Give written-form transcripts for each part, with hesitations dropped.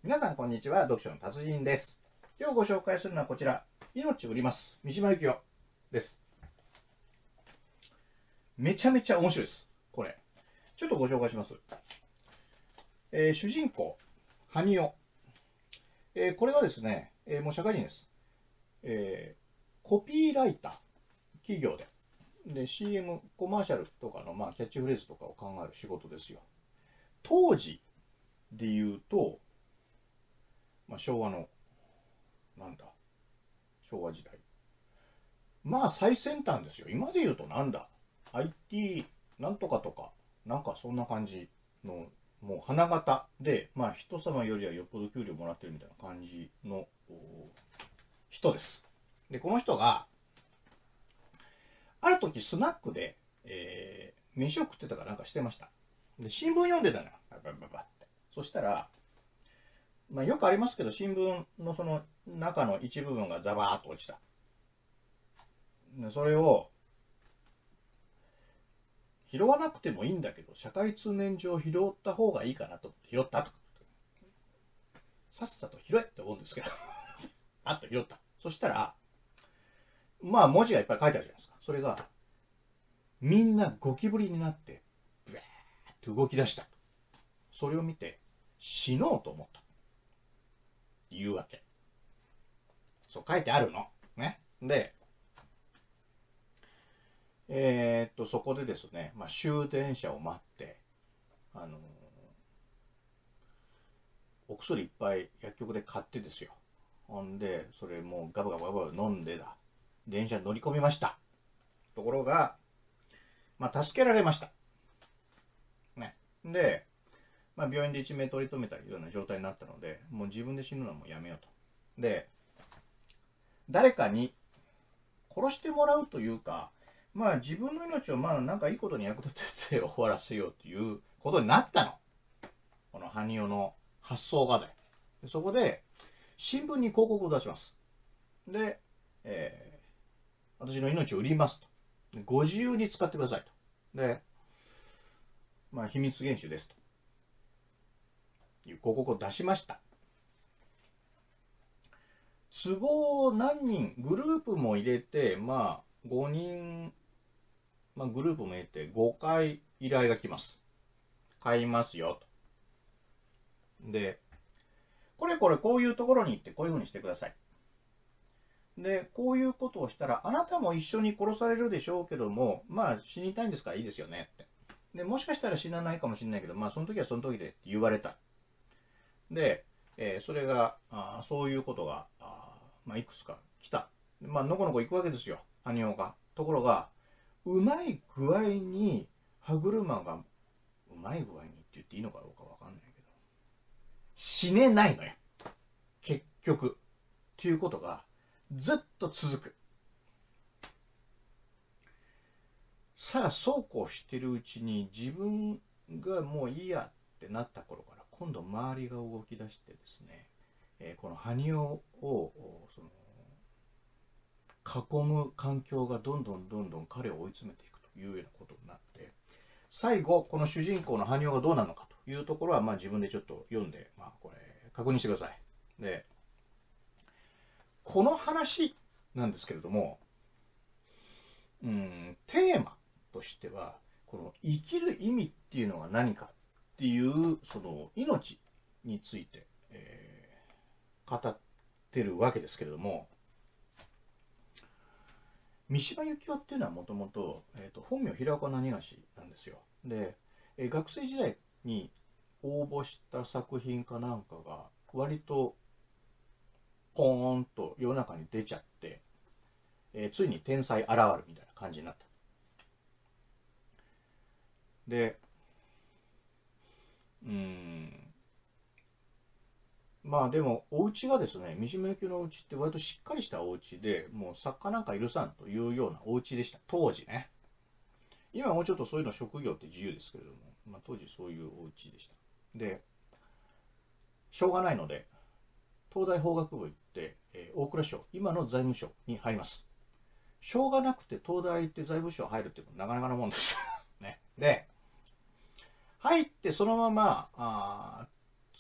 皆さんこんにちは、読書の達人です。今日ご紹介するのはこちら、命売ります。三島由紀夫です。めちゃめちゃ面白いです。これ。ちょっとご紹介します。主人公、ハニオ。これはですね、もう社会人です。コピーライター、企業で、CM、コマーシャルとかの、キャッチフレーズとかを考える仕事ですよ。当時で言うと、昭和の、なんだ、昭和時代。最先端ですよ。今で言うとなんだ IT なんとかとか、なんかそんな感じの、もう花形で、人様よりはよっぽど給料もらってるみたいな感じの人です。で、この人が、ある時スナックで、飯を食ってたかなんかしてました。で、新聞読んでたのよ。ババババって。そしたら、よくありますけど、新聞のその中の一部分がザバーっと落ちた。でそれを拾わなくてもいいんだけど、社会通念上拾った方がいいかなと思って拾ったと。さっさと拾えって思うんですけど、あっと拾った。そしたら、文字がいっぱい書いてあるじゃないですか。それが、みんなゴキブリになって、ブワーって動き出した。それを見て、死のうと思った。言うわけ。そう書いてあるの。ね。で、そこでですね、終電車を待って、お薬いっぱい薬局で買ってですよ。ほんで、それもうガブガブガブガブ飲んでだ。電車に乗り込みました。ところが、助けられました。ね。で、病院で一命取り留めたような状態になったので、もう自分で死ぬのはもうやめようと。で、誰かに殺してもらうというか、自分の命をなんかいいことに役立てて終わらせようということになったの。このハニオの発想がで。そこで、新聞に広告を出します。で、私の命を売りますと。ご自由に使ってくださいと。で、秘密厳守ですという広告を出しました。都合何人、グループも入れて、5人、グループも入れて5回依頼が来ます。買いますよと。で、これこういうところに行ってこういう風にしてください。で、こういうことをしたら、あなたも一緒に殺されるでしょうけども、死にたいんですからいいですよねって。で、もしかしたら死なないかもしれないけど、その時はその時でって言われた。で、それが、そういうことが、いくつか来た。のこのこ行くわけですよ、ハニオが。ところが、うまい具合に、歯車が、うまい具合にって言っていいのかどうかわかんないけど、死ねないのよ。結局。っていうことが、ずっと続く。さあ、そうこうしてるうちに、自分がもういいやってなった頃から、今度周りが動き出してですね、このハニオを囲む環境がどんどんどんどん彼を追い詰めていくというようなことになって、最後この主人公のハニオがどうなのかというところは自分でちょっと読んで、これ確認してください。で、この話なんですけれども、テーマとしてはこの生きる意味っていうのが何かっていうその命について、語ってるわけですけれども、三島由紀夫っていうのはもともと本名平岡何がしなんですよ。で、学生時代に応募した作品かなんかが割とポーンと世の中に出ちゃって、ついに天才現るみたいな感じになった。で、でもお家がですね、三島由紀夫のお家って割としっかりしたお家で、もう作家なんか許さんというようなお家でした、当時ね。今はもうちょっとそういうの職業って自由ですけれども、当時そういうお家でした。で、しょうがないので東大法学部行って、大蔵省、今の財務省に入ります。しょうがなくて東大行って財務省入るっていうのはなかなかのもんですね。で、入ってそのまま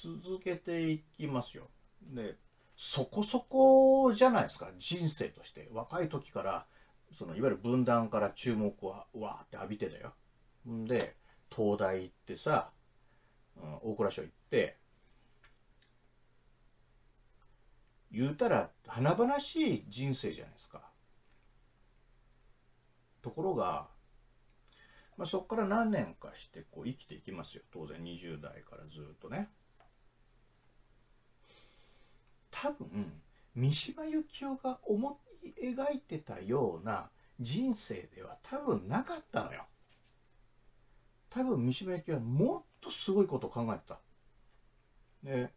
続けていきますよ。で、そこそこじゃないですか、人生として。若い時からそのいわゆる分断から注目はわーって浴びてだよ。で東大行ってさ、大蔵省行って、言うたら華々しい人生じゃないですか。ところが、そこから何年かしてこう生きていきますよ。当然20代からずっとね。多分三島由紀夫が思い描いてたような人生では多分なかったのよ。多分三島由紀夫はもっとすごいことを考えてた。で、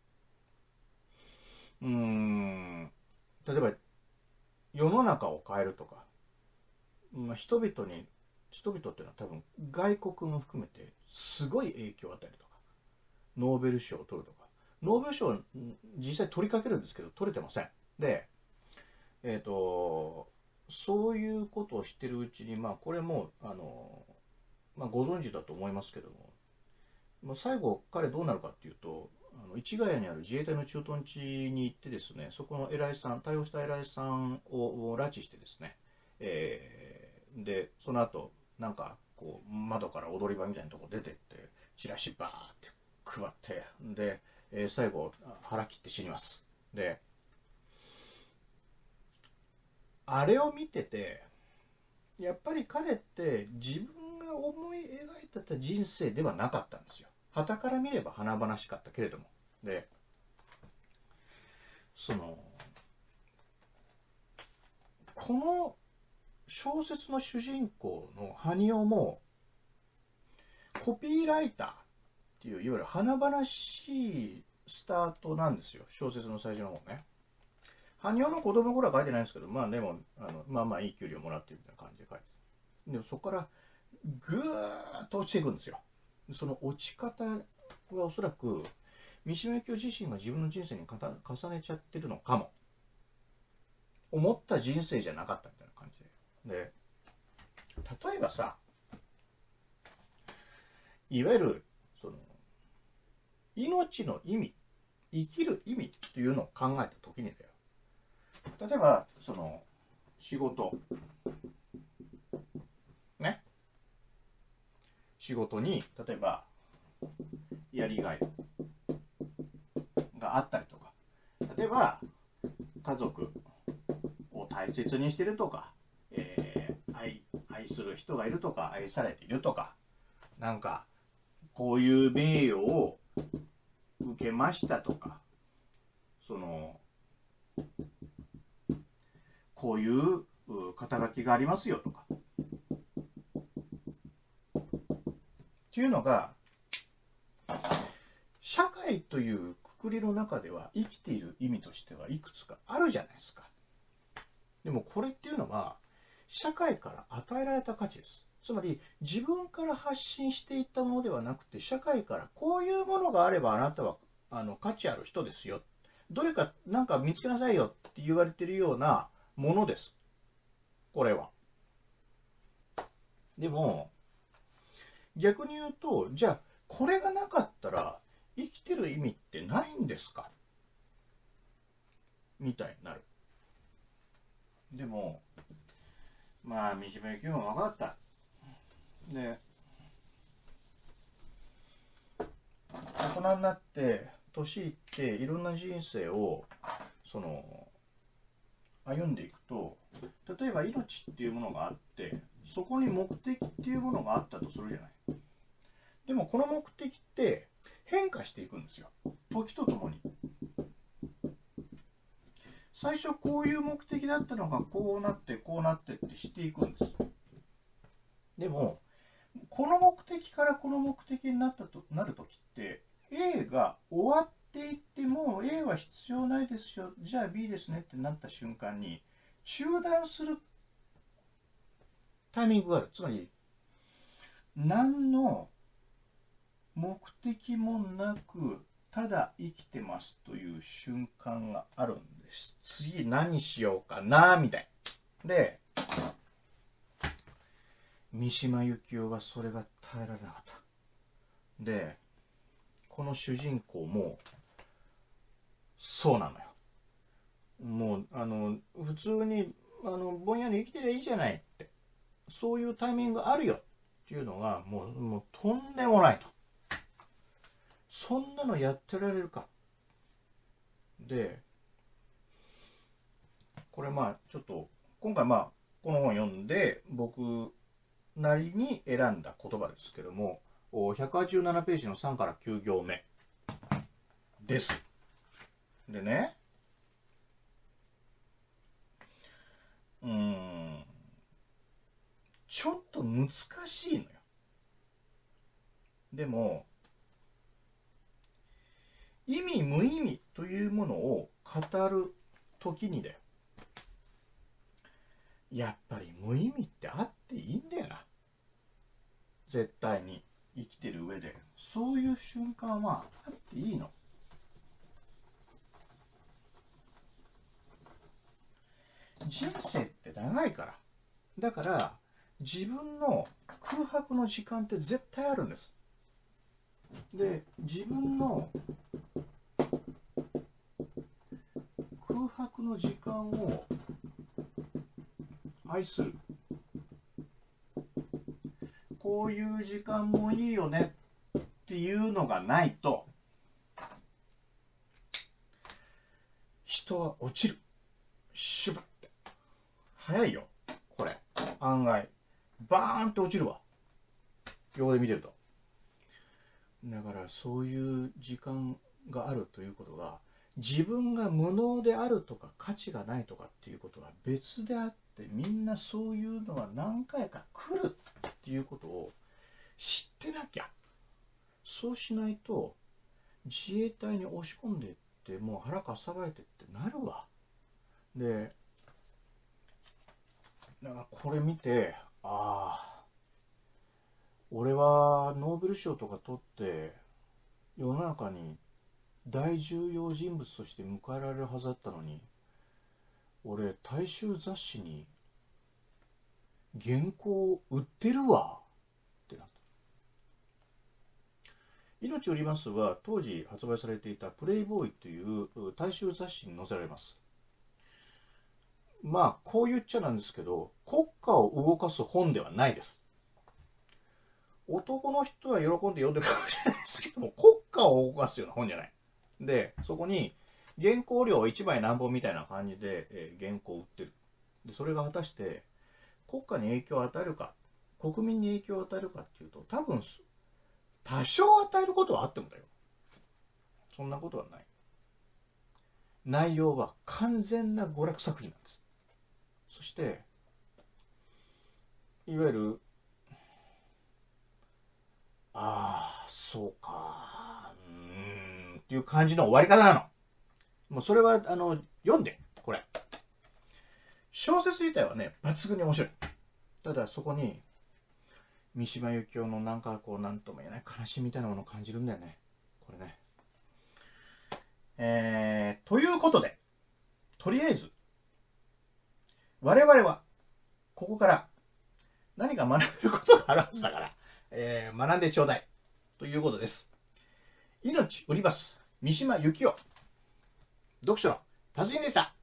例えば世の中を変えるとか、人々っていうのは多分外国も含めてすごい影響を与えるとか、ノーベル賞を取るとか、ノーベル賞実際取りかけるんですけど取れてません。で、そういうことをしてるうちに、これもご存知だと思いますけども、最後彼どうなるかっていうと、市ヶ谷にある自衛隊の駐屯地に行ってですね、そこの偉いさん、対応した偉いさんを拉致してですね、でその後なんかこう窓から踊り場みたいなとこ出てってチラシバーって配って、で、最後腹切って死にます。であれを見てて、やっぱり彼って自分が思い描いてた人生ではなかったんですよ。傍から見れば華々しかったけれども。でこの小説の主人公の埴生もコピーライターっていういわゆる華々しいスタートなんですよ、小説の最初の方ね。埴生の子供の頃は書いてないんですけど、でもいい給料もらってるみたいな感じで書いてる。でもそこからぐーっと落ちていくんですよ。その落ち方はおそらく三島由紀夫自身が自分の人生に重ねちゃってるのかも。思った人生じゃなかったみたいな感じで。例えばさ、いわゆるその命の意味、生きる意味っていうのを考えた時にだよ。例えばその仕事ね、仕事に例えばやりがいがあったりとか、例えば家族を大切にしてるとか、愛する人がいるとか、愛されているとか、なんかこういう名誉を受けましたとか、こういう肩書きがありますよとかっていうのが、社会というくくりの中では生きている意味としてはいくつかあるじゃないですか。でもこれっていうのは社会から与えられた価値です。つまり自分から発信していったものではなくて、社会からこういうものがあればあなたは価値ある人ですよ、どれか何か見つけなさいよって言われているようなものです、これは。でも逆に言うと、じゃあこれがなかったら生きてる意味ってないんですかみたいになる。でも三島由紀夫も分かった。で大人になって年いっていろんな人生を歩んでいくと、例えば命っていうものがあって、そこに目的っていうものがあったとするじゃない。でもこの目的って変化していくんですよ、時とともに。最初こういう目的だったのがこうなってこうなってってしていくんです。でもこの目的からこの目的になる時って、 A が終わっていっても A は必要ないですよ、じゃあ B ですねってなった瞬間に中断するタイミングがある。つまり何の目的もなくただ生きてますという瞬間があるんです。次何しようかなみたいで、三島由紀夫はそれが耐えられなかった。でこの主人公もそうなのよ。もう普通にぼんやり生きてりゃいいじゃないって、そういうタイミングあるよっていうのがもうとんでもないと。そんなのやってられるか。でこれちょっと今回この本読んで僕なりに選んだ言葉ですけども、187ページの3から9行目です。でね、ちょっと難しいのよ。でも意味無意味というものを語る時にだよ、やっぱり無意味ってあっていいんだよな。絶対に生きてる上でそういう瞬間はあっていいの。人生って長いから。だから自分の空白の時間って絶対あるんです。で、自分の空白の時間を愛する。こういう時間もいいよねっていうのがないと人は落ちる。シュバって。早いよこれ。案外バーンって落ちるわ、横で見てると。だからそういう時間があるということが、自分が無能であるとか価値がないとかっていうことは別であって、みんなそういうのが何回か来るっていうことを知ってなきゃ。そうしないと自衛隊に押し込んでいってもう腹かっさばいてってなるわ。でだからこれ見て、俺はノーベル賞とか取って世の中に大重要人物として迎えられるはずだったのに、俺大衆雑誌に原稿売ってるわってなった。命を売りますは当時発売されていたプレイボーイという大衆雑誌に載せられます。こう言っちゃなんですけど、国家を動かす本ではないです。男の人は喜んで読んでるかもしれないですけども、国家を動かすような本じゃない。で、そこに原稿料1枚何本みたいな感じで、原稿を売ってる。で、それが果たして国家に影響を与えるか、国民に影響を与えるかっていうと、多分多少与えることはあってもだよ。そんなことはない。内容は完全な娯楽作品なんです。そしていわゆるそうかっていう感じの終わり方なの。もうそれは読んで、これ小説自体はね抜群に面白い。ただそこに三島由紀夫のなんかこう何とも言えない悲しみみたいなものを感じるんだよね、これね。ということで、とりあえず我々はここから何か学べることがあるはずだから、学んでちょうだいということです。命売ります三島由紀夫、読書の達人でした。